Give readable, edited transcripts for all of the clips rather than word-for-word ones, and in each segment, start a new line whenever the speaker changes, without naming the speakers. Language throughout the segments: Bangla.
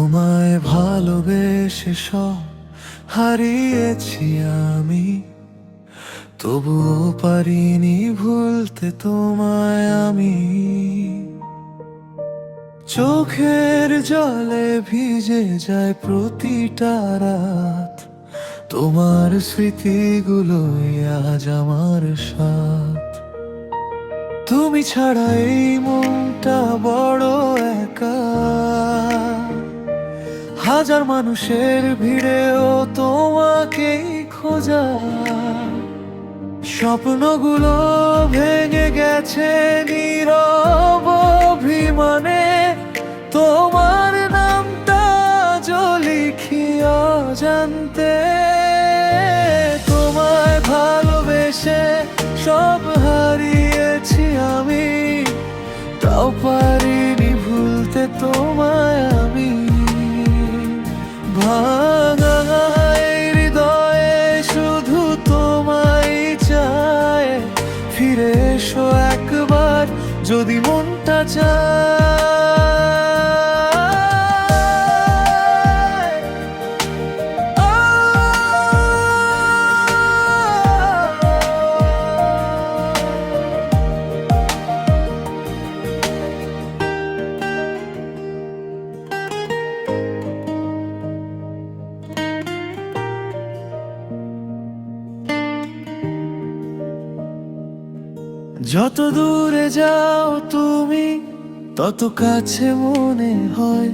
তোমায় ভালোবেসে সব হারিয়েছি আমি, তবুও পারিনি ভুলতে তোমায় আমি। চোখের জলে ভিজে যায় প্রতিটা রাত, তোমার স্মৃতিগুলোই আজ আমার সাথ। তুমি ছাড়া এই মনটা বড় একা, হাজার মানুষের ভিড়েও তোমাকেই খোঁজা। স্বপ্নগুলো ভেঙে গেছে নীরব অভিমানে, তোমার নামটা লিখি অজান্তে। তোমায় ভালোবেসে সব হারিয়েছি আমি, তাও পারিনি ভুলতে তোমায় আমি। ভাঙা এই হৃদয়ে শুধু তোমায় চায়, ফিরে এসো একবার যদি মনটা চায়। যত দূরে যাও তুমি তত কাছে মনে হয়,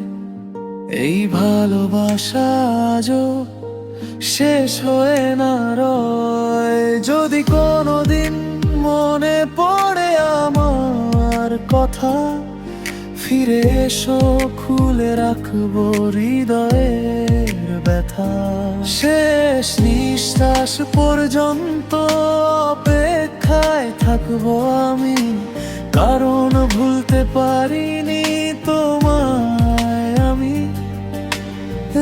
এই ভালোবাসা আজও শেষ হয়ে না রয়। যদি কোনোদিন মনে পড়ে আমার কথা, ফিরে এসো খুলে রাখবো হৃদয়ের ব্যথা। শেষ নিঃশ্বাস পর্যন্ত অপেক্ষায় থাকবো আমি, কারণ ভুলতে পারিনি তোমায় আমি।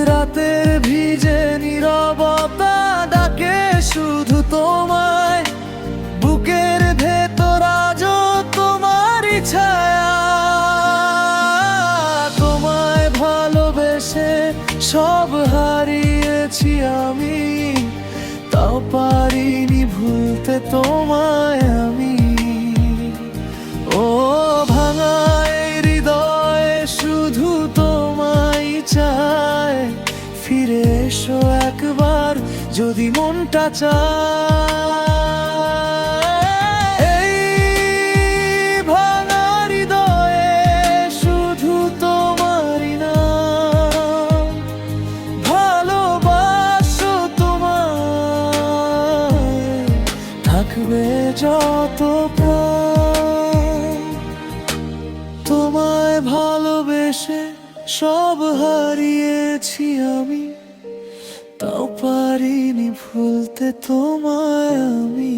রাতের ভিজে নীরবতা ডাকে শুধু তোমায়, বুকের ভেতর আজও তোমারই ছায়া। তোমায় ভালোবেসে সব হারিয়েছি আমি, তাও পারিনি ভুলতে তোমায় আমি। ও ভাঙা এই হৃদয়ে শুধু তোমায় চায়, ফিরে এসো একবার যদি মনটা চায়। এই ভাঙা হৃদয়ে শুধু তোমারই নাম, ভালোবাসো তোমায় থাকবে যত প্রাণ। তোমায় ভালোবেসে সব হারিয়েছি আমি, তাও পারিনি ভুলতে তোমায় আমি।